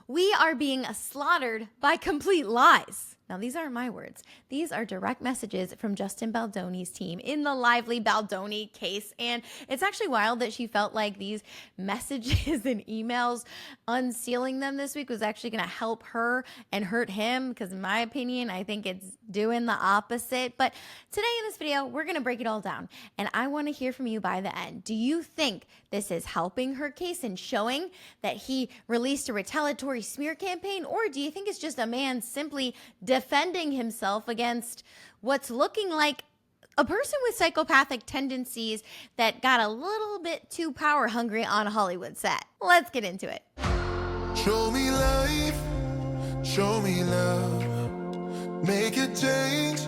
We are being slaughtered by complete lies. Now, these aren't my words. These are direct messages from Justin Baldoni's team in the Lively Baldoni case. And it's actually wild that she felt like these messages and emails, unsealing them this week, was actually going to help her and hurt him. Because in my opinion, I think it's doing the opposite. But today in this video, we're going to break it all down. And I want to hear from you by the end. Do you think this is helping her case and showing that he released a retaliatory smear campaign? Or do you think it's just a man simply defending himself against what's looking like a person with psychopathic tendencies that got a little bit too power hungry on a Hollywood set? Let's get into it. Show me life, show me love, make it change,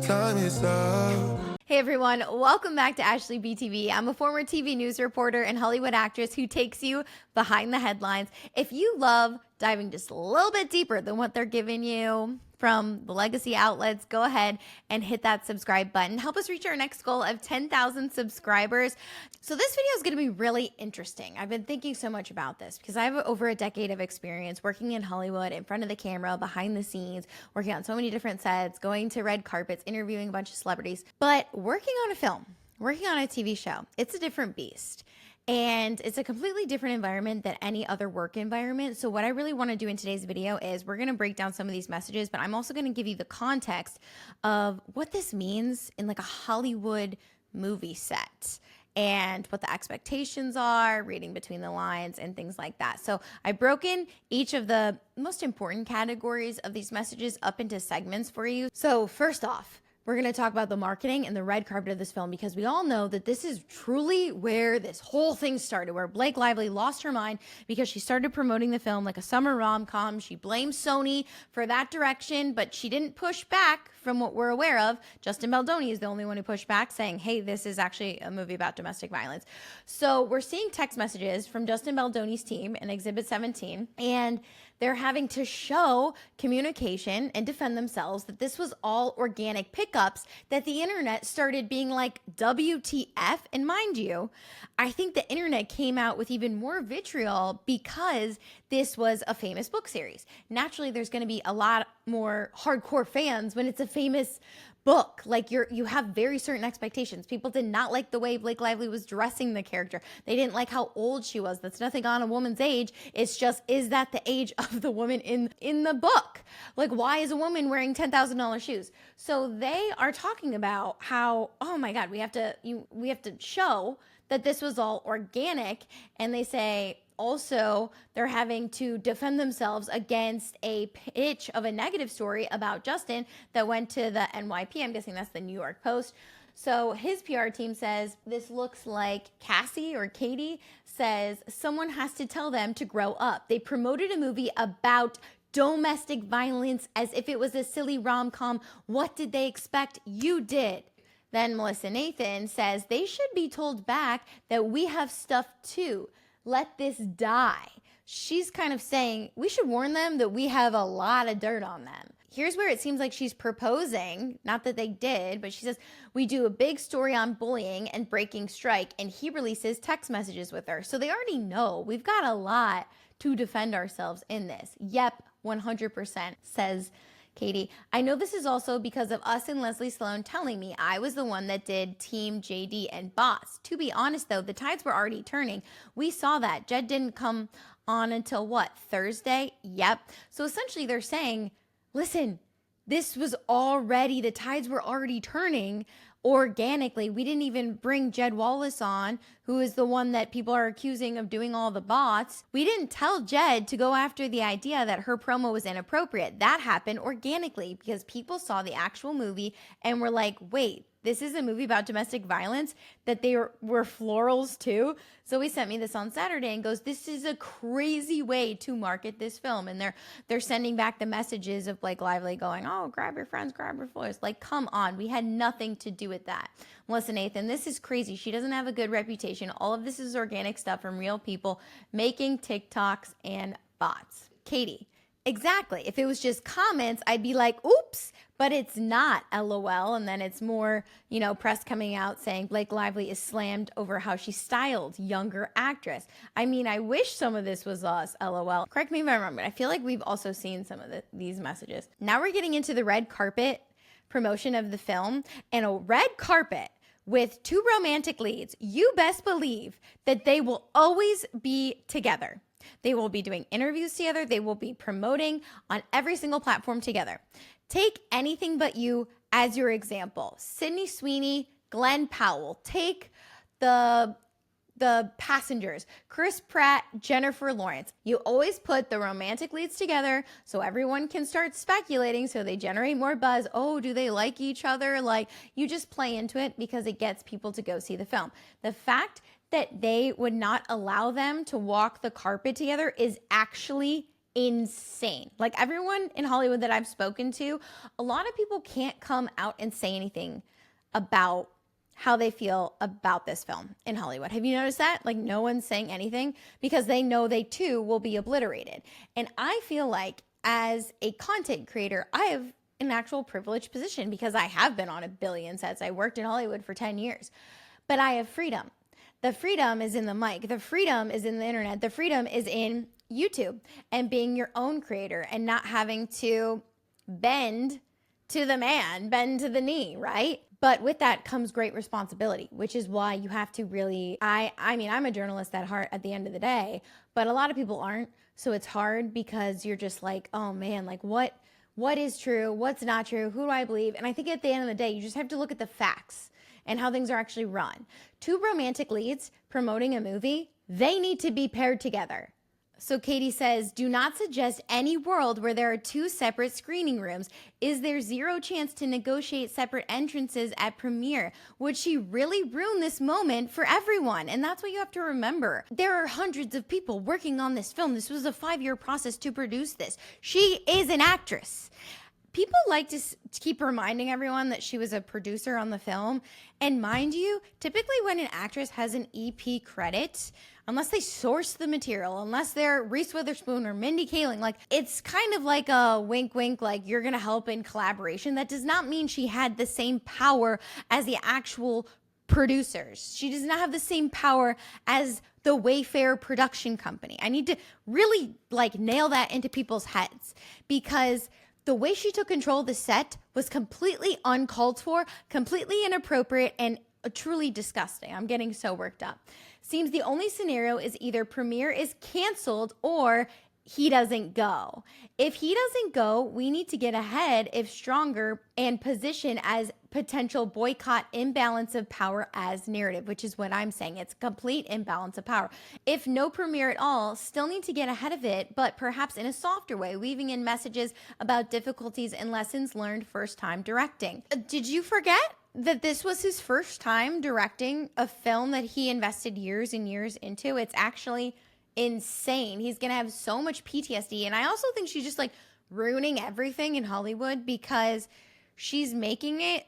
time is up. Hey everyone, welcome back to Ashley BTV. I'm a former TV news reporter and Hollywood actress who takes you behind the headlines. If you love diving just a little bit deeper than what they're giving you from the legacy outlets, go ahead and hit that subscribe button. Help us reach our next goal of 10,000 subscribers. So this video is going to be really interesting. I've been thinking so much about this because I have over a decade of experience working in Hollywood, in front of the camera, behind the scenes, working on so many different sets, going to red carpets, interviewing a bunch of celebrities. But working on a film, working on a TV show, it's a different beast. And it's a completely different environment than any other work environment. So what I really want to do in today's video is we're going to break down some of these messages, but I'm also going to give you the context of what this means in like a Hollywood movie set and what the expectations are, reading between the lines and things like that. So I've broken each of the most important categories of these messages up into segments for you. So first off, we're going to talk about the marketing and the red carpet of this film because we all know that this is truly where this whole thing started, where Blake Lively lost her mind because she started promoting the film like a summer rom-com. She blamed Sony for that direction, but she didn't push back from what we're aware of. Justin Baldoni is the only one who pushed back, saying, hey, this is actually a movie about domestic violence. So we're seeing text messages from Justin Baldoni's team in Exhibit 17, and they're having to show communication and defend themselves that this was all organic pickups, that the internet started being like, WTF? And mind you, I think the internet came out with even more vitriol because this was a famous book series. Naturally, there's going to be a lot more hardcore fans when it's a famous book. Like you have very certain expectations. People did not like the way Blake Lively was dressing the character. They didn't like how old she was. That's nothing on a woman's age. It's just, is that the age of the woman in the book? Like, why is a woman wearing $10,000 shoes? So they are talking about how, oh my God, we have to show that this was all organic. And they say, also, they're having to defend themselves against a pitch of a negative story about Justin that went to the NYP. I'm guessing that's the New York Post. So his PR team says, this looks like Cassie or Katie says, someone has to tell them to grow up. They promoted a movie about domestic violence as if it was a silly rom-com. What did they expect? You did. Then Melissa Nathan says, they should be told back that we have stuff too. Let this die. She's kind of saying we should warn them that we have a lot of dirt on them. Here's where it seems like she's proposing, not that they did, but she says, we do a big story on bullying and breaking strike, and he releases text messages with her. So they already know we've got a lot to defend ourselves in this. Yep, 100%, says Katie. I know this is also because of us and Leslie Sloan telling me I was the one that did Team JD and Boss. To be honest, though, the tides were already turning. We saw that. Jed didn't come on until what, Thursday? Yep. So essentially they're saying, listen, this was already, the tides were already turning organically. We didn't even bring Jed Wallace on, who is the one that people are accusing of doing all the bots. We didn't tell Jed to go after the idea that her promo was inappropriate. That happened organically because people saw the actual movie and were like, wait, this is a movie about domestic violence, that they were florals too. So he sent me this on Saturday and goes, this is a crazy way to market this film. And they're sending back the messages of Blake Lively going, oh, grab your friends, grab your flowers. Like, come on, we had nothing to do with that. Melissa Nathan, this is crazy. She doesn't have a good reputation. All of this is organic stuff from real people making TikToks and bots. Katie, Exactly. If it was just comments, I'd be like, oops, but it's not, LOL. And then it's more, press coming out saying Blake Lively is slammed over how she styled younger actress. I mean, I wish some of this was us, LOL. Correct me if I'm wrong, but I feel like we've also seen some of these messages. Now we're getting into the red carpet promotion of the film, and a red carpet with two romantic leads. You best believe that they will always be together. They will be doing interviews together. They will be promoting on every single platform together. Take Anything But You as your example. Sydney Sweeney, Glenn Powell. Take the Passengers, Chris Pratt, Jennifer Lawrence. You always put the romantic leads together so everyone can start speculating, so they generate more buzz. Oh, do they like each other? Like, you just play into it because it gets people to go see the film. The fact that they would not allow them to walk the carpet together is actually insane. Like, everyone in Hollywood that I've spoken to, a lot of people can't come out and say anything about how they feel about this film in Hollywood. Have you noticed that? Like, no one's saying anything because they know they too will be obliterated. And I feel like as a content creator, I have an actual privileged position because I have been on a billion sets. I worked in Hollywood for 10 years, but I have freedom. The freedom is in the mic. The freedom is in the internet. The freedom is in YouTube and being your own creator and not having to bend to the man, bend to the knee, right? But with that comes great responsibility, which is why you have to really, I mean, I'm a journalist at heart at the end of the day, but a lot of people aren't. So it's hard because you're just like, oh man, like what is true? What's not true? Who do I believe? And I think at the end of the day, you just have to look at the facts and how things are actually run. Two romantic leads promoting a movie, they need to be paired together. So Katie says, do not suggest any world where there are two separate screening rooms. Is there zero chance to negotiate separate entrances at premiere? Would she really ruin this moment for everyone? And that's what you have to remember. There are hundreds of people working on this film. This was a 5-year process to produce this. She is an actress. People like to keep reminding everyone that she was a producer on the film. And mind you, typically when an actress has an EP credit, unless they source the material, unless they're Reese Witherspoon or Mindy Kaling, like it's kind of like a wink, wink, like you're going to help in collaboration. That does not mean she had the same power as the actual producers. She does not have the same power as the Wayfair production company. I need to really nail that into people's heads because the way she took control of the set was completely uncalled for, completely inappropriate, and truly disgusting. I'm getting so worked up. Seems the only scenario is either premiere is canceled or he doesn't go. If he doesn't go, we need to get ahead if stronger and position as potential boycott imbalance of power as narrative, which is what I'm saying. It's complete imbalance of power. If no premiere at all, still need to get ahead of it, but perhaps in a softer way, weaving in messages about difficulties and lessons learned first time directing. Did you forget that this was his first time directing a film that he invested years and years into? It's actually insane. He's gonna have so much PTSD. And I also think she's just ruining everything in Hollywood because she's making it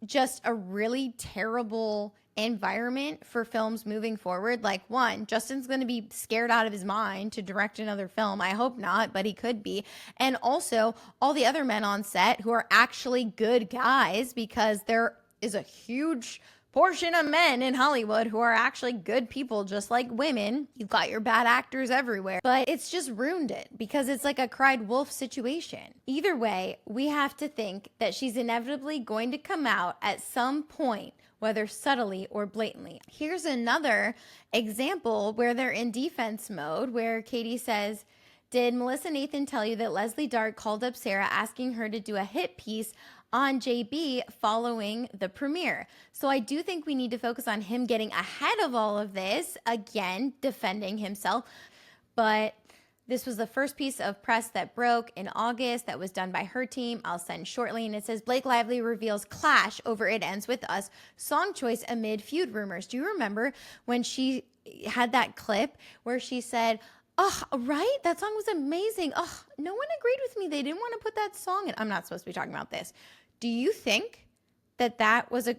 just a really terrible environment for films moving forward. One, Justin's going to be scared out of his mind to direct another film. I hope not, but he could be. And also all the other men on set who are actually good guys, because there is a huge portion of men in Hollywood who are actually good people, just like women. You've got your bad actors everywhere, but it's just ruined it because it's like a cried wolf situation. Either way, we have to think that she's inevitably going to come out at some point, whether subtly or blatantly. Here's another example where they're in defense mode, where Katie says, did Melissa Nathan tell you that Leslie Dart called up Sarah asking her to do a hit piece on JB following the premiere? So I do think we need to focus on him getting ahead of all of this, again, defending himself. But this was the first piece of press that broke in August that was done by her team. I'll send shortly. And it says, Blake Lively reveals clash over It Ends With Us song choice amid feud rumors. Do you remember when she had that clip where she said, oh, right? That song was amazing. Oh, no one agreed with me. They didn't want to put that song in. I'm not supposed to be talking about this. Do you think that that was a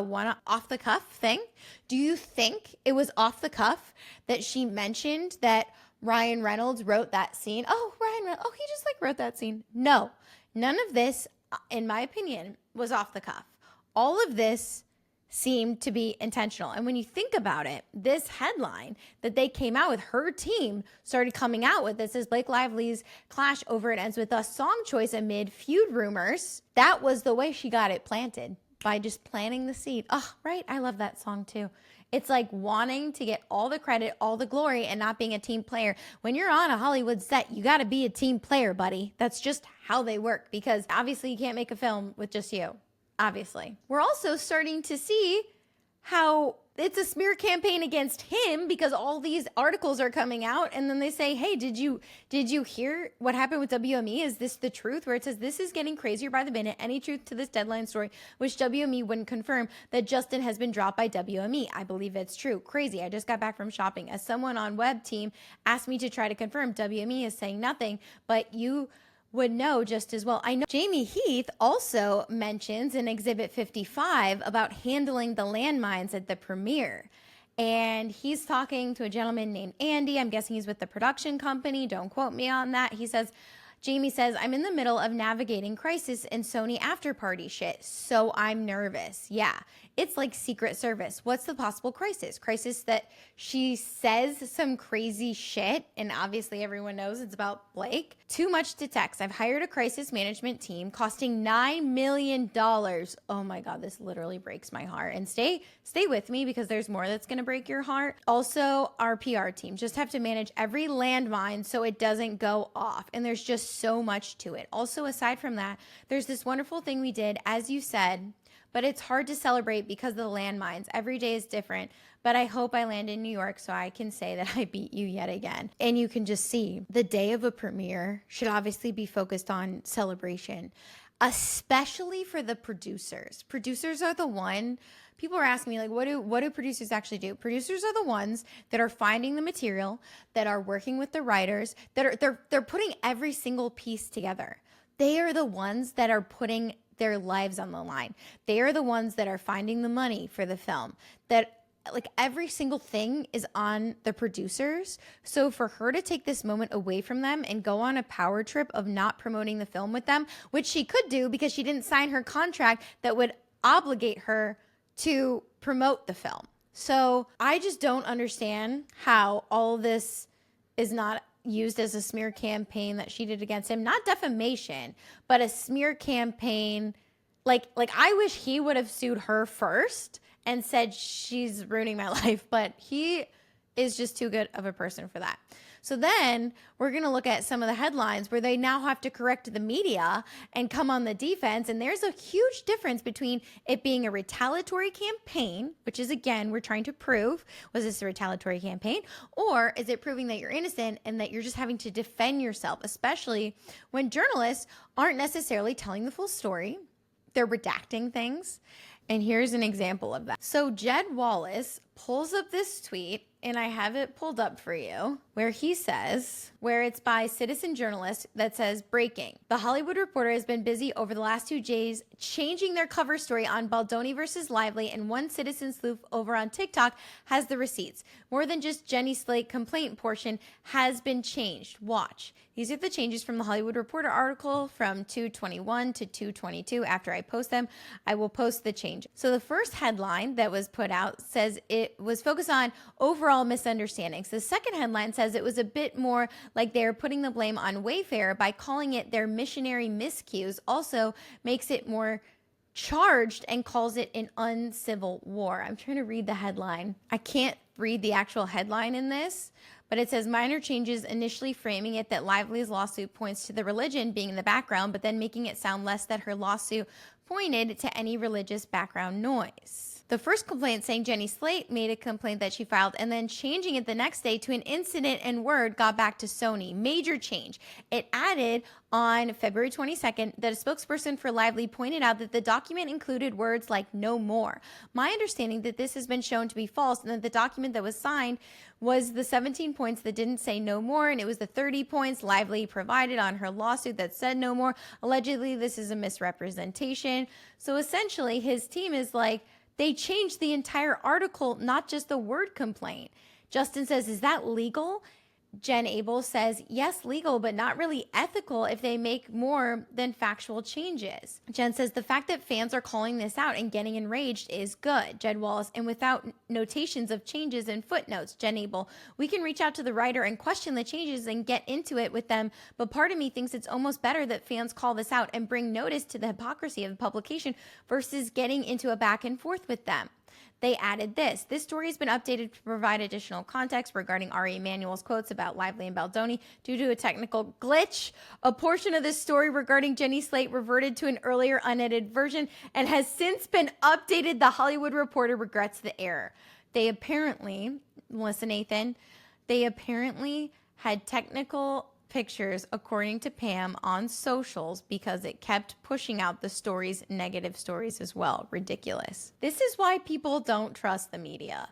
one off the cuff thing? Do you think it was off the cuff that she mentioned that Ryan Reynolds wrote that scene? Oh, Ryan oh, he just like wrote that scene. No, none of this, in my opinion, was off the cuff. All of this seemed to be intentional. And when you think about it, this headline that they came out with, her team started coming out with, this is Blake Lively's clash over It Ends With Us song choice amid feud rumors. That was the way she got it planted, by just planting the seed. Oh, right. I love that song too. It's like wanting to get all the credit, all the glory, and not being a team player. When you're on a Hollywood set, you got to be a team player, buddy. That's just how they work, because obviously you can't make a film with just you. Obviously. We're also starting to see how it's a smear campaign against him, because all these articles are coming out and then they say, hey, did you hear what happened with WME? Is this the truth? Where it says, this is getting crazier by the minute. Any truth to this Deadline story, which WME wouldn't confirm that Justin has been dropped by WME. I believe it's true. Crazy. I just got back from shopping. As someone on web team asked me to try to confirm, WME is saying nothing, but you would know just as well. I know Jamie Heath also mentions in Exhibit 55 about handling the landmines at the premiere. And he's talking to a gentleman named Andy. I'm guessing he's with the production company. Don't quote me on that. Jamie says, I'm in the middle of navigating crisis and Sony after party shit, so I'm nervous. Yeah, it's like Secret Service. What's the possible crisis? Crisis that she says some crazy shit, and obviously everyone knows it's about Blake. Too much to text. I've hired a crisis management team costing $9 million. Oh my God, this literally breaks my heart. And stay with me, because there's more that's gonna break your heart. Also, our PR team just have to manage every landmine so it doesn't go off. And there's just so much to it. Also, aside from that, there's this wonderful thing we did, as you said, but it's hard to celebrate because of the landmines. Every day is different, but I hope I land in New York so I can say that I beat you yet again. And you can just see the day of a premiere should obviously be focused on celebration, especially for the producers. Producers are the one. People are asking me, like, what do producers actually do? Producers are the ones that are finding the material, that are working with the writers, they're putting every single piece together. They are the ones that are putting their lives on the line. They are the ones that are finding the money for the film. That, like, every single thing is on the producers. So for her to take this moment away from them and go on a power trip of not promoting the film with them, which she could do because she didn't sign her contract that would obligate her to promote the film. So I just don't understand how all this is not used as a smear campaign that she did against him. Not defamation, but a smear campaign. Like I wish he would have sued her first and said she's ruining my life, but he is just too good of a person for that. So then we're going to look at some of the headlines where they now have to correct the media and come on the defense. And there's a huge difference between it being a retaliatory campaign, which is, again, we're trying to prove, was this a retaliatory campaign? Or is it proving that you're innocent and that you're just having to defend yourself, especially when journalists aren't necessarily telling the full story. They're redacting things. And here's an example of that. So Jed Wallace pulls up this tweet, and I have it pulled up for you, where he says, where it's by Citizen Journalist, that says, breaking. The Hollywood Reporter has been busy over the last 2 days changing their cover story on Baldoni versus Lively, and one Citizen sleuth over on TikTok has the receipts. More than just Jenny Slate complaint portion has been changed. Watch. These are the changes from the Hollywood Reporter article from 2/21 to 2/22. After I post them, I will post the change. So the first headline that was put out says it was focused on overall misunderstandings. The second headline says it was a bit more like they're putting the blame on Wayfair by calling it their missionary miscues. Also makes it more charged and calls it an uncivil war. I'm trying to read the headline. I can't read the actual headline in this, but it says minor changes, initially framing it that Lively's lawsuit points to the religion being in the background, but then making it sound less that her lawsuit pointed to any religious background noise. The first complaint saying Jenny Slate made a complaint that she filed, and then changing it the next day to an incident and word got back to Sony. Major change. It added on February 22nd that a spokesperson for Lively pointed out that the document included words like no more. My understanding that this has been shown to be false, and that the document that was signed was the 17 points that didn't say no more, and it was the 30 points Lively provided on her lawsuit that said no more. Allegedly, this is a misrepresentation. So essentially, his team is like, they changed the entire article, not just the word complaint. Justin says, is that legal? Jen Abel says, yes, legal, but not really ethical if they make more than factual changes. Jen says, the fact that fans are calling this out and getting enraged is good. Jed Wallace, and without notations of changes and footnotes. Jen Abel, we can reach out to the writer and question the changes and get into it with them, but part of me thinks it's almost better that fans call this out and bring notice to the hypocrisy of the publication versus getting into a back and forth with them. They added this. This story has been updated to provide additional context regarding Ari Emanuel's quotes about Lively and Baldoni. Due to a technical glitch, a portion of this story regarding Jenny Slate reverted to an earlier unedited version and has since been updated. The Hollywood Reporter regrets the error. They apparently, Melissa Nathan, had technical pictures, according to Pam, on socials because it kept pushing out the stories, negative stories as well. Ridiculous. This is why people don't trust the media,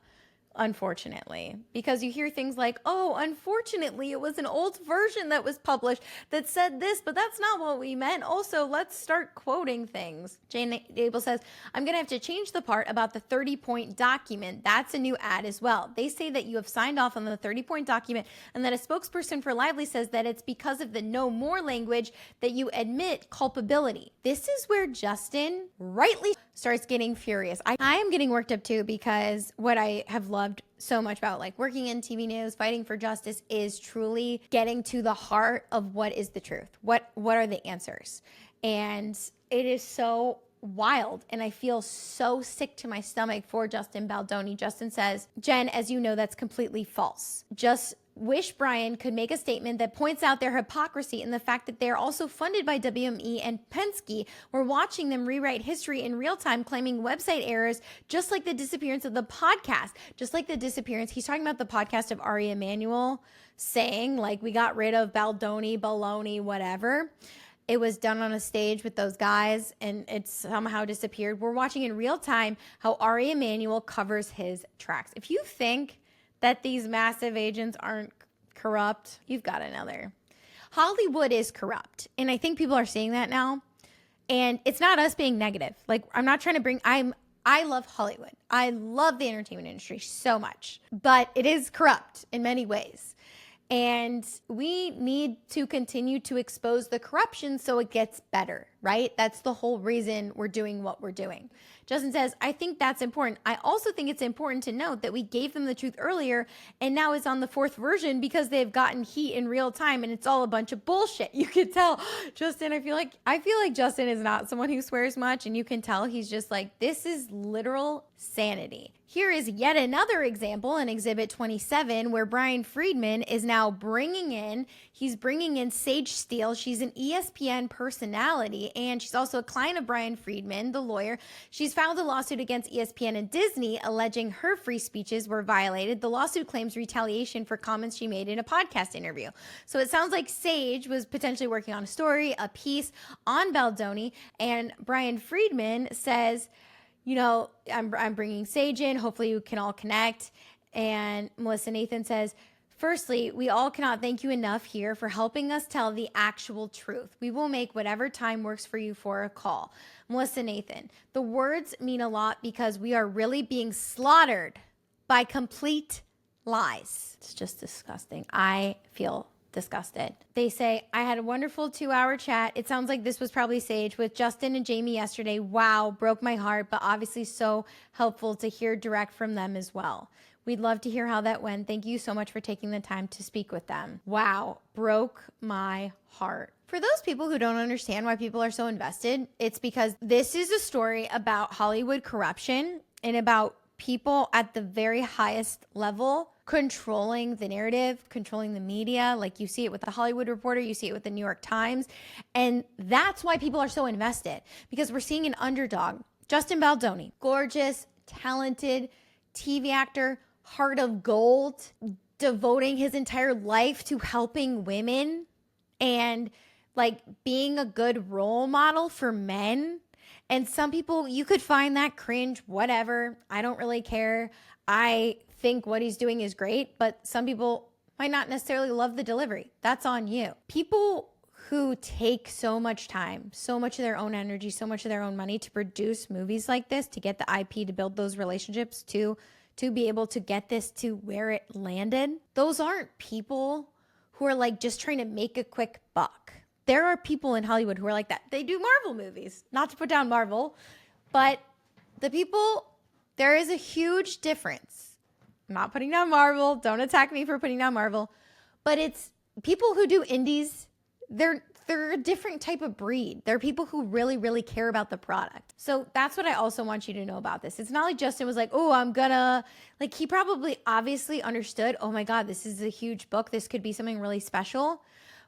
unfortunately, because you hear things like, oh, unfortunately, it was an old version that was published that said this, but that's not what we meant. Also, let's start quoting things. Jane Abel says, I'm going to have to change the part about the 30-point document. That's a new ad as well. They say that you have signed off on the 30-point document and that a spokesperson for Lively says that it's because of the no more language that you admit culpability. This is where Justin rightly starts getting furious. I am getting worked up too, because what I have loved so much about like working in TV news, fighting for justice, is truly getting to the heart of what is the truth. What are the answers? And it is so wild, and I feel so sick to my stomach for Justin Baldoni. Justin says, Jen, as you know, that's completely false. Just wish Brian could make a statement that points out their hypocrisy and the fact that they're also funded by WME and Penske. We're watching them rewrite history in real time, claiming website errors, just like the disappearance of the podcast, just like the disappearance. He's talking about the podcast of Ari Emanuel saying, like, we got rid of Baldoni, Baloney, whatever. It was done on a stage with those guys and it somehow disappeared. We're watching in real time how Ari Emanuel covers his tracks. If you think that these massive agents aren't corrupt, you've got another. Hollywood is corrupt. And I think people are seeing that now. And it's not us being negative. Like, I'm not trying to bring, I love Hollywood. I love the entertainment industry so much, but it is corrupt in many ways. And we need to continue to expose the corruption so it gets better, right? That's the whole reason we're doing what we're doing. Justin says, I think that's important. I also think it's important to note that we gave them the truth earlier and now it's on the fourth version because they've gotten heat in real time and it's all a bunch of bullshit. You can tell, Justin, I feel like Justin is not someone who swears much, and you can tell he's just like, this is literal sanity. Here is yet another example in Exhibit 27 where Brian Friedman is now bringing in Sage Steele. She's an ESPN personality, and she's also a client of Brian Friedman, the lawyer. She's filed a lawsuit against ESPN and Disney alleging her free speeches were violated. The lawsuit claims retaliation for comments she made in a podcast interview. So it sounds like Sage was potentially working on a story, a piece on Baldoni, and Brian Friedman says, you know, I'm bringing Sage in. Hopefully you can all connect. And Melissa Nathan says, firstly, we all cannot thank you enough here for helping us tell the actual truth. We will make whatever time works for you for a call. Melissa Nathan, the words mean a lot because we are really being slaughtered by complete lies. It's just disgusting. I feel disgusted. They say, I had a wonderful 2-hour chat. It sounds like this was probably Sage with Justin and Jamie yesterday. Wow, broke my heart, but obviously so helpful to hear direct from them as well. We'd love to hear how that went. Thank you so much for taking the time to speak with them. Wow, broke my heart. For those people who don't understand why people are so invested, it's because this is a story about Hollywood corruption and about people at the very highest level controlling the narrative, controlling the media. Like, you see it with the Hollywood Reporter, you see it with the New York Times. And that's why people are so invested, because we're seeing an underdog. Justin Baldoni, gorgeous, talented TV actor, heart of gold, devoting his entire life to helping women and like being a good role model for men. And some people, you could find that cringe, whatever. I don't really care. I think what he's doing is great, but some people might not necessarily love the delivery. That's on you. People who take so much time, so much of their own energy, so much of their own money to produce movies like this, to get the IP, to build those relationships, to be able to get this to where it landed. Those aren't people who are like just trying to make a quick buck. There are people in Hollywood who are like that. They do Marvel movies, not to put down Marvel, but there is a huge difference. I'm not putting down Marvel. Don't attack me for putting down Marvel, but it's people who do indies. They're a different type of breed. They're people who really, really care about the product. So that's what I also want you to know about this. It's not like Justin was like, oh, he probably obviously understood, oh my God, this is a huge book. This could be something really special.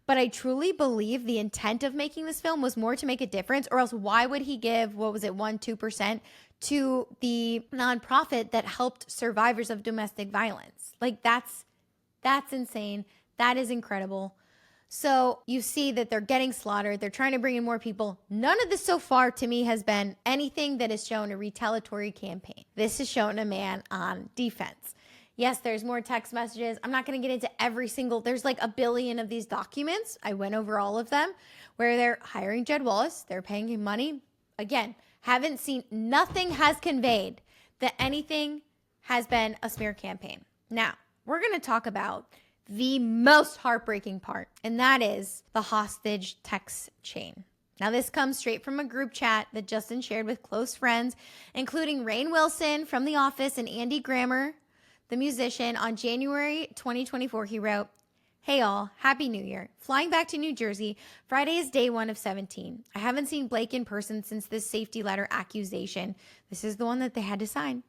But I truly believe the intent of making this film was more to make a difference, or else why would he give, 2% to the nonprofit that helped survivors of domestic violence? Like that's insane. That is incredible. So you see that they're getting slaughtered. They're trying to bring in more people. None of this so far to me has been anything that has shown a retaliatory campaign. This has shown a man on defense. Yes, there's more text messages. I'm not going to get into every single, there's like a billion of these documents. I went over all of them where they're hiring Jed Wallace. They're paying him money. Again, haven't seen, nothing has conveyed that anything has been a smear campaign. Now, we're going to talk about the most heartbreaking part, and that is the hostage text chain. Now, this comes straight from a group chat that Justin shared with close friends, including Rainn Wilson from The Office and Andy Grammer, the musician. On January 2024, he wrote, "Hey all, Happy New Year. Flying back to New Jersey. Friday is day 1 of 17. I haven't seen Blake in person since this safety letter accusation." This is the one that they had to sign.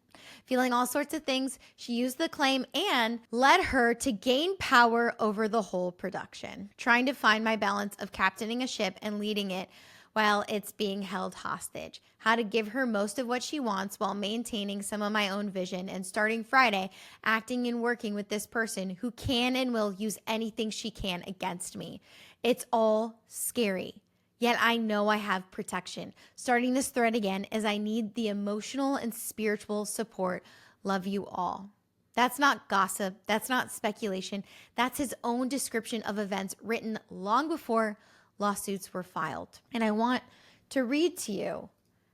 "Feeling all sorts of things. She used the claim and led her to gain power over the whole production. Trying to find my balance of captaining a ship and leading it while it's being held hostage. How to give her most of what she wants while maintaining some of my own vision, and starting Friday, acting and working with this person who can and will use anything she can against me. It's all scary. Yet I know I have protection. Starting this thread again as I need the emotional and spiritual support. Love you all." That's not gossip. That's not speculation. That's his own description of events written long before lawsuits were filed. And I want to read to you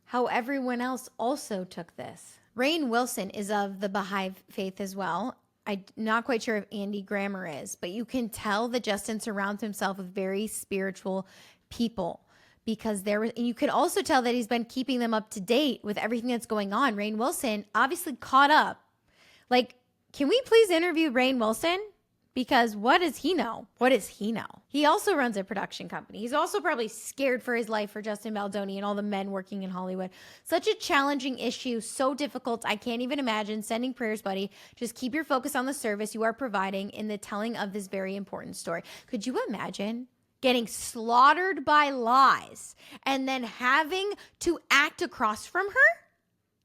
how everyone else also took this. Rainn Wilson is of the Baha'i faith as well. I'm not quite sure if Andy Grammer is, but you can tell that Justin surrounds himself with very spiritual people, because and you could also tell that he's been keeping them up to date with everything that's going on. Rainn Wilson obviously caught up. Like, can we please interview Rainn Wilson? Because what does he know? What does he know? He also runs a production company. He's also probably scared for his life for Justin Baldoni and all the men working in Hollywood. Such a challenging issue, so difficult. I can't even imagine. Sending prayers, buddy. Just keep your focus on the service you are providing in the telling of this very important story. Could you imagine getting slaughtered by lies and then having to act across from her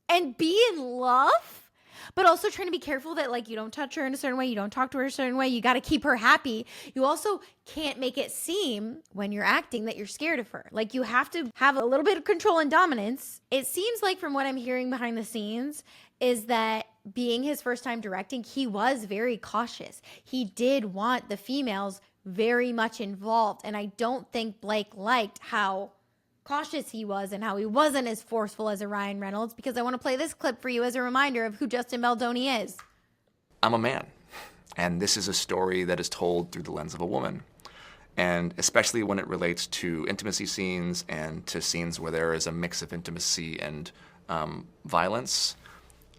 and be in love? But also trying to be careful that, like, you don't touch her in a certain way. You don't talk to her a certain way. You got to keep her happy. You also can't make it seem when you're acting that you're scared of her. Like, you have to have a little bit of control and dominance. It seems like from what I'm hearing behind the scenes is that being his first time directing, he was very cautious. He did want the females very much involved. And I don't think Blake liked how cautious he was and how he wasn't as forceful as a Ryan Reynolds, because I want to play this clip for you as a reminder of who Justin Baldoni is. I'm a man, and this is a story that is told through the lens of a woman. And especially when it relates to intimacy scenes and to scenes where there is a mix of intimacy and violence,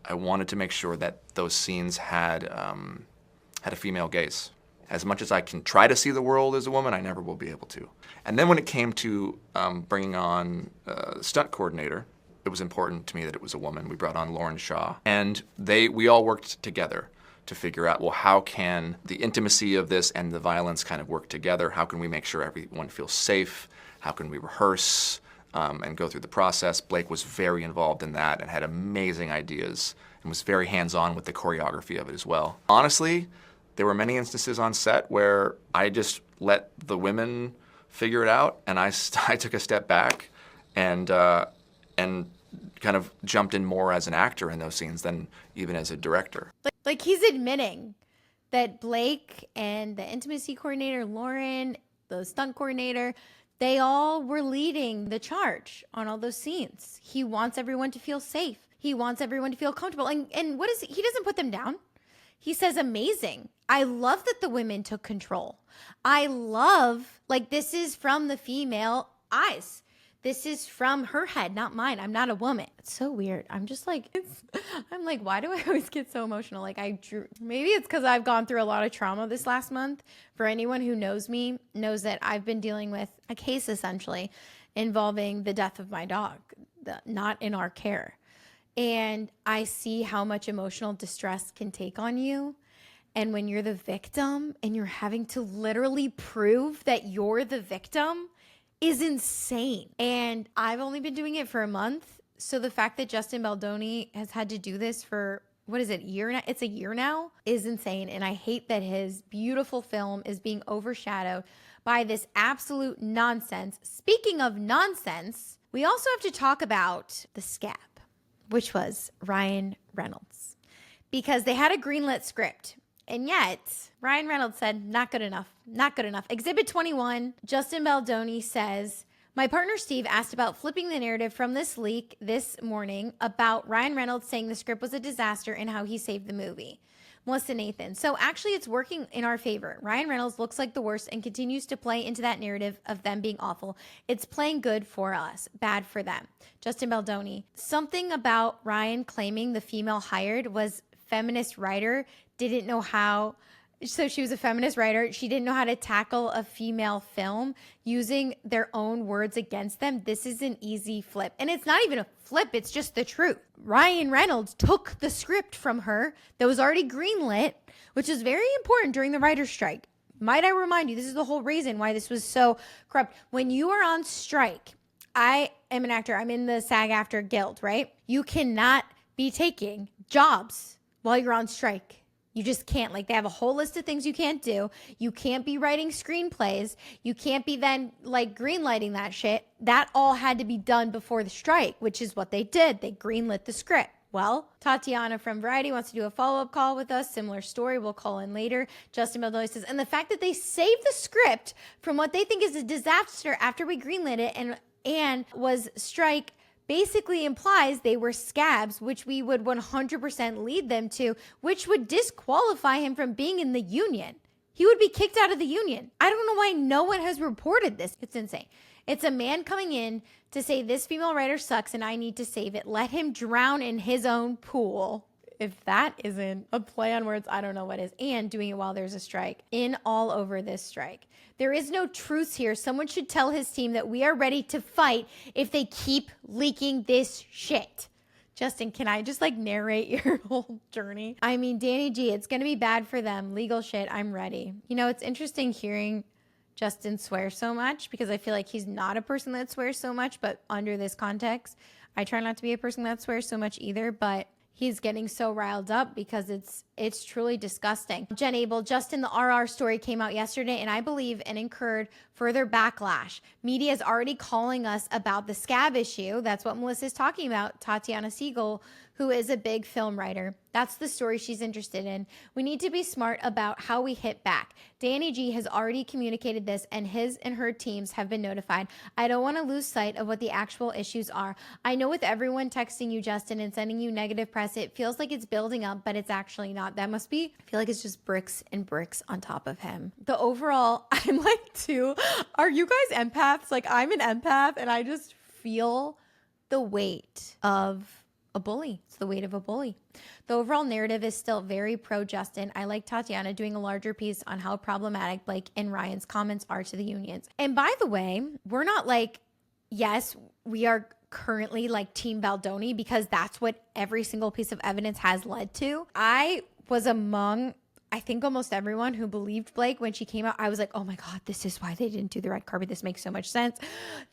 I wanted to make sure that those scenes had a female gaze. As much as I can try to see the world as a woman, I never will be able to. And then when it came to bringing on a stunt coordinator, it was important to me that it was a woman. We brought on Lauren Shaw. And we all worked together to figure out, well, how can the intimacy of this and the violence kind of work together? How can we make sure everyone feels safe? How can we rehearse and go through the process? Blake was very involved in that and had amazing ideas and was very hands-on with the choreography of it as well. Honestly, there were many instances on set where I just let the women figure it out, and I took a step back and kind of jumped in more as an actor in those scenes than even as a director. Like he's admitting that Blake and the intimacy coordinator, Lauren, the stunt coordinator, they all were leading the charge on all those scenes. He wants everyone to feel safe. He wants everyone to feel comfortable. And what is he doesn't put them down. He says amazing. I love that the women took control. I love, like, this is from the female eyes. This is from her head, not mine. I'm not a woman. It's so weird. I'm just like, I'm like, why do I always get so emotional? Like maybe it's because I've gone through a lot of trauma this last month. For anyone who knows me, knows that I've been dealing with a case essentially involving the death of my dog, not in our care. And I see how much emotional distress can take on you. And when you're the victim and you're having to literally prove that you're the victim is insane. And I've only been doing it for a month. So the fact that Justin Baldoni has had to do this for, what is it, year now? It's a year now, is insane. And I hate that his beautiful film is being overshadowed by this absolute nonsense. Speaking of nonsense, we also have to talk about the scab, which was Ryan Reynolds, because they had a greenlit script. And yet, Ryan Reynolds said, not good enough, not good enough. Exhibit 21, Justin Baldoni says, my partner Steve asked about flipping the narrative from this leak this morning about Ryan Reynolds saying the script was a disaster and how he saved the movie. Melissa Nathan. So actually it's working in our favor. Ryan Reynolds looks like the worst and continues to play into that narrative of them being awful. It's playing good for us, bad for them. Justin Baldoni. Something about Ryan claiming the female hired was feminist writer didn't know how. So she was a feminist writer. She didn't know how to tackle a female film using their own words against them. This is an easy flip. And it's not even a flip. It's just the truth. Ryan Reynolds took the script from her that was already greenlit, which is very important during the writer's strike. Might I remind you, this is the whole reason why this was so corrupt. When you are on strike, I am an actor. I'm in the SAG-AFTRA Guild, right? You cannot be taking jobs while you're on strike. You just can't. Like, they have a whole list of things you can't do. You can't be writing screenplays. You can't be then like greenlighting that shit. That all had to be done before the strike, which is what they did. They greenlit the script. Well, Tatiana from Variety wants to do a follow-up call with us. Similar story. We'll call in later. Justin Baldoni says, and the fact that they saved the script from what they think is a disaster after we greenlit it and was strike basically implies they were scabs, which we would 100% lead them to, which would disqualify him from being in the union. He would be kicked out of the union. I don't know why no one has reported this. It's insane. It's a man coming in to say this female writer sucks and I need to save it. Let him drown in his own pool. If that isn't a play on words, I don't know what is. And doing it while there's a strike. In all over this strike. There is no truce here. Someone should tell his team that we are ready to fight if they keep leaking this shit. Justin, can I just like narrate your whole journey? I mean, Danny G, it's going to be bad for them. Legal shit, I'm ready. You know, it's interesting hearing Justin swear so much because I feel like he's not a person that swears so much, but under this context, I try not to be a person that swears so much either, but he's getting so riled up because it's truly disgusting. Jen Abel, Justin, the RR story came out yesterday and I believe and incurred further backlash. Media is already calling us about the scab issue. That's what Melissa's talking about. Tatiana Siegel, who is a big film writer. That's the story she's interested in. We need to be smart about how we hit back. Danny G has already communicated this and his and her teams have been notified. I don't want to lose sight of what the actual issues are. I know with everyone texting you, Justin, and sending you negative press, it feels like it's building up, but it's actually not. That must be, I feel like it's just bricks and bricks on top of him. The overall, I'm like, too, are you guys empaths? Like, I'm an empath and I just feel the weight of a bully. It's the weight of a bully. The overall narrative is still very pro-Justin. I like Tatiana doing a larger piece on how problematic Blake and Ryan's comments are to the unions. And by the way, we're not like, yes, we are currently like Team Baldoni because that's what every single piece of evidence has led to. I was among, I think, almost everyone who believed Blake when she came out. I was like, oh my God, this is why they didn't do the red carpet. This makes so much sense.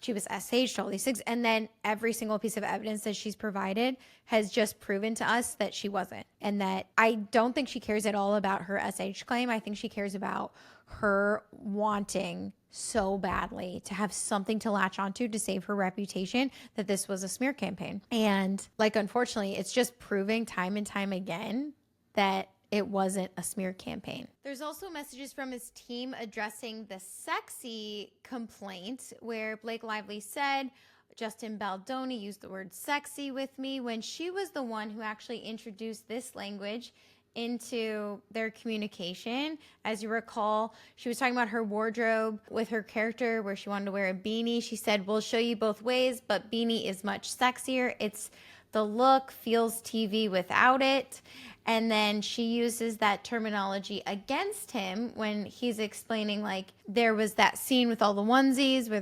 She was SH'd, all these things. And then every single piece of evidence that she's provided has just proven to us that she wasn't. And that I don't think she cares at all about her SH claim. I think she cares about her wanting so badly to have something to latch onto to save her reputation that this was a smear campaign. And like, unfortunately, it's just proving time and time again that it wasn't a smear campaign. There's also messages from his team addressing the sexy complaint where Blake Lively said, Justin Baldoni used the word sexy with me when she was the one who actually introduced this language into their communication. As you recall, she was talking about her wardrobe with her character where she wanted to wear a beanie. She said, we'll show you both ways, but beanie is much sexier. It's the look, feels TV without it. And then she uses that terminology against him when he's explaining, like, there was that scene with all the onesies where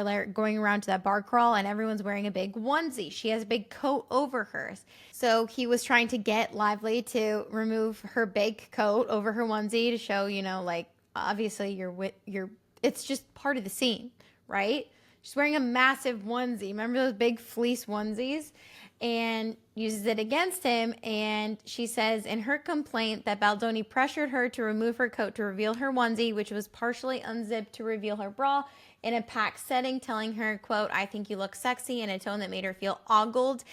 they're going around to that bar crawl and everyone's wearing a big onesie. She has a big coat over hers. So he was trying to get Lively to remove her big coat over her onesie to show, like, obviously it's just part of the scene, right? She's wearing a massive onesie. Remember those big fleece onesies? And uses it against him. And she says in her complaint that Baldoni pressured her to remove her coat to reveal her onesie, which was partially unzipped to reveal her bra in a packed setting, telling her, quote, I think you look sexy, in a tone that made her feel ogled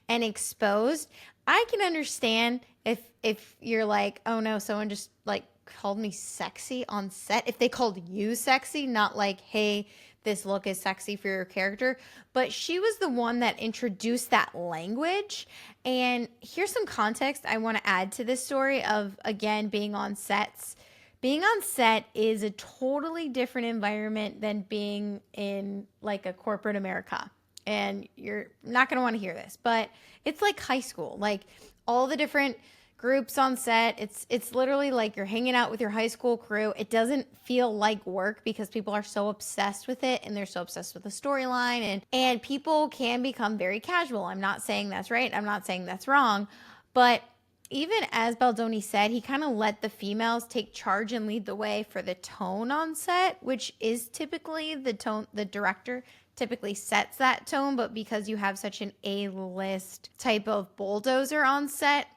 and exposed. I can understand if you're like, oh no, someone just like called me sexy on set. If they called you sexy, not like, hey, this look is sexy for your character. But she was the one that introduced that language. And here's some context I want to add to this story of, again, being on sets. Being on set is a totally different environment than being in like a corporate America. And you're not going to want to hear this, but it's like high school, like all the different groups on set. It's literally like you're hanging out with your high school crew. It doesn't feel like work because people are so obsessed with it and they're so obsessed with the storyline, and people can become very casual. I'm not saying that's right. I'm not saying that's wrong. But even as Baldoni said, he kind of let the females take charge and lead the way for the tone on set, which is typically the tone. The director typically sets that tone, but because you have such an A-list type of bulldozer on set,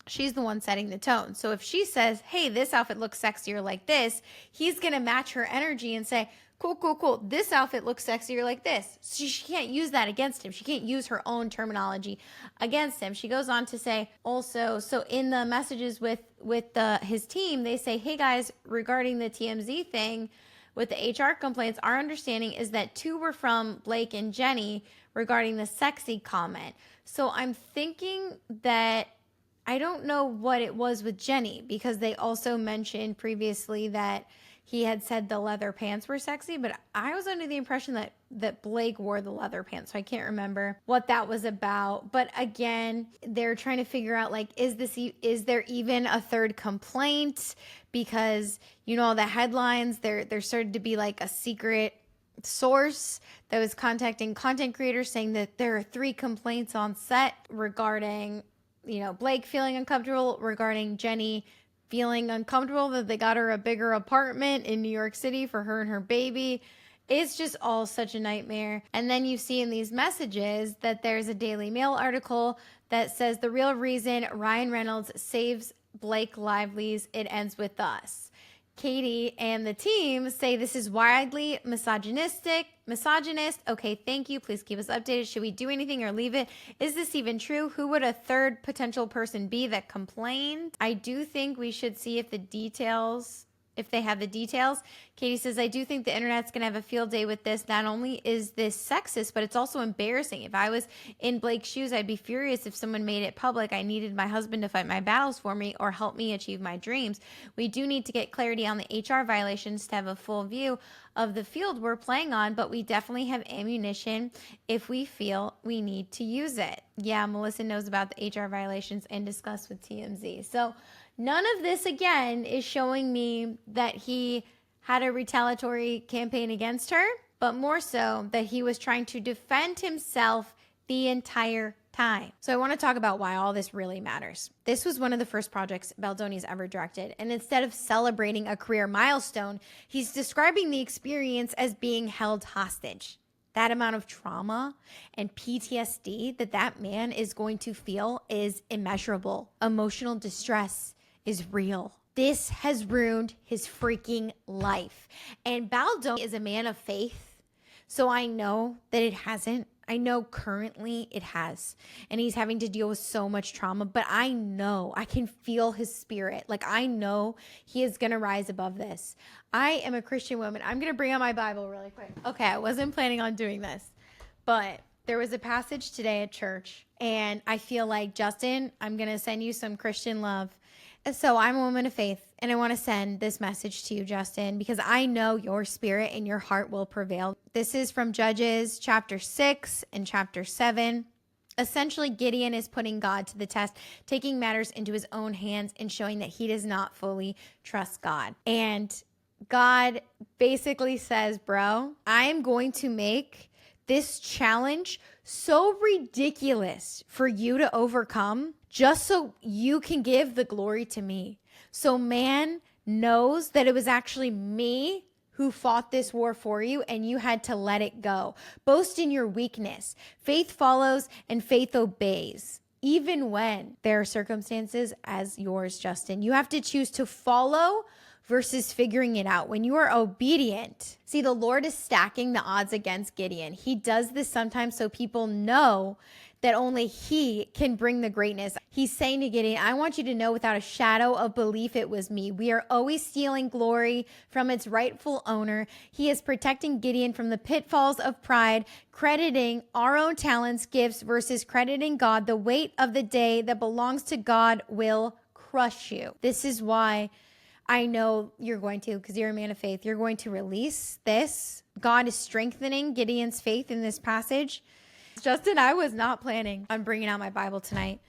she's the one setting the tone. So if she says, hey, this outfit looks sexier like this, he's going to match her energy and say, cool, cool, cool. This outfit looks sexier like this. So she can't use that against him. She can't use her own terminology against him. She goes on to say also, so in the messages with his team, they say, hey guys, regarding the TMZ thing with the HR complaints, our understanding is that 2 were from Blake and Jenny regarding the sexy comment. So I'm thinking that I don't know what it was with Jenny, because they also mentioned previously that he had said the leather pants were sexy, but I was under the impression that Blake wore the leather pants. So I can't remember what that was about. But again, they're trying to figure out, like, is there even a third complaint? Because, the headlines, there started to be like a secret source that was contacting content creators saying that there are 3 complaints on set regarding Blake feeling uncomfortable, regarding Jenny feeling uncomfortable that they got her a bigger apartment in New York City for her and her baby. It's just all such a nightmare. And then you see in these messages that there's a Daily Mail article that says the real reason Ryan Reynolds saves Blake Lively's It Ends With Us. Katie and the team say this is widely misogynist. Okay, thank you. Please keep us updated. Should we do anything or leave it? Is this even true? Who would a third potential person be that complained? I do think we should see if they have the details. Katie says, I do think the internet's going to have a field day with this. Not only is this sexist, but it's also embarrassing. If I was in Blake's shoes, I'd be furious if someone made it public. I needed my husband to fight my battles for me or help me achieve my dreams. We do need to get clarity on the HR violations to have a full view of the field we're playing on, but we definitely have ammunition if we feel we need to use it. Yeah, Melissa knows about the HR violations and discussed with TMZ. So none of this, again, is showing me that he had a retaliatory campaign against her, but more so that he was trying to defend himself the entire time. So I want to talk about why all this really matters. This was one of the first projects Baldoni's ever directed, and instead of celebrating a career milestone, he's describing the experience as being held hostage. That amount of trauma and PTSD that man is going to feel is immeasurable. Emotional distress is real. This has ruined his freaking life. And Baldoni is a man of faith, so I know that it hasn't. I know currently it has. And he's having to deal with so much trauma, but I know, I can feel his spirit. Like, I know he is going to rise above this. I am a Christian woman. I'm going to bring out my Bible really quick. Okay, I wasn't planning on doing this, but there was a passage today at church, and I feel like, Justin, I'm going to send you some Christian love. So I'm a woman of faith, and I want to send this message to you, Justin, because I know your spirit and your heart will prevail. This is from Judges chapter 6 and chapter 7. Essentially, Gideon is putting God to the test, taking matters into his own hands and showing that he does not fully trust God. And God basically says, bro, I am going to make this challenge so ridiculous for you to overcome just so you can give the glory to me. So man knows that it was actually me who fought this war for you, and you had to let it go. Boast in your weakness. Faith follows and faith obeys, even when there are circumstances as yours, Justin. You have to choose to follow versus figuring it out. When you are obedient, see, the Lord is stacking the odds against Gideon. He does this sometimes so people know that only he can bring the greatness. He's saying to Gideon, I want you to know without a shadow of belief it was me. We are always stealing glory from its rightful owner. He is protecting Gideon from the pitfalls of pride, crediting our own talents, gifts versus crediting God. The weight of the day that belongs to God will crush you. This is why I know you're going to, because you're a man of faith. You're going to release this. God is strengthening Gideon's faith in this passage. Justin, I was not planning on bringing out my Bible tonight,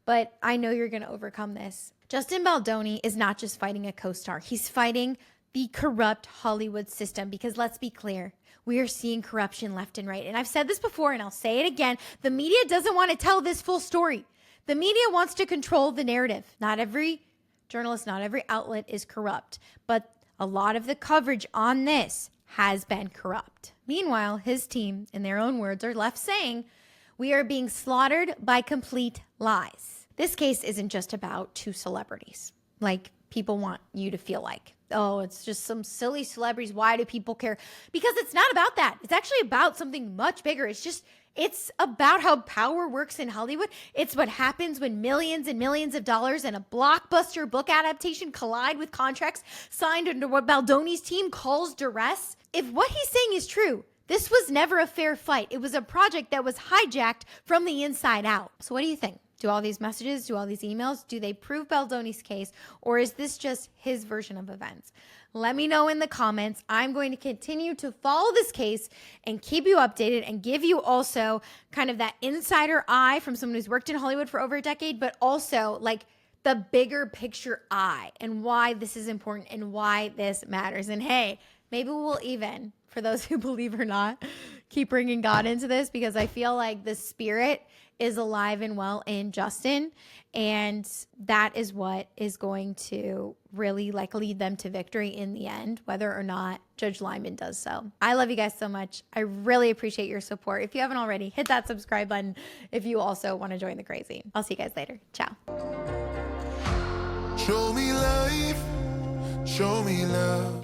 but I know you're going to overcome this. Justin Baldoni is not just fighting a co-star. He's fighting the corrupt Hollywood system, because let's be clear, we are seeing corruption left and right. And I've said this before, and I'll say it again. The media doesn't want to tell this full story. The media wants to control the narrative. Not every journalist, not every outlet is corrupt, but a lot of the coverage on this has been corrupt. Meanwhile, his team, in their own words, are left saying, we are being slaughtered by complete lies. This case isn't just about two celebrities, like people want you to feel like. Oh, it's just some silly celebrities. Why do people care? Because it's not about that. It's actually about something much bigger. It's about how power works in Hollywood. It's what happens when millions and millions of dollars and a blockbuster book adaptation collide with contracts signed under what Baldoni's team calls duress. If what he's saying is true, this was never a fair fight. It was a project that was hijacked from the inside out. So what do you think? Do all these messages, do all these emails, do they prove Baldoni's case, or is this just his version of events? Let me know in the comments. I'm going to continue to follow this case and keep you updated and give you also kind of that insider eye from someone who's worked in Hollywood for over a decade, but also like the bigger picture eye and why this is important and why this matters. And hey, maybe we'll even, for those who believe or not, keep bringing God into this, because I feel like the spirit is alive and well in Justin, and that is what is going to really like lead them to victory in the end, whether or not Judge Lyman does so. I love you guys so much. I really appreciate your support. If you haven't already, hit that subscribe button if you also want to join the crazy. I'll see you guys later. Ciao. Show me life, show me love.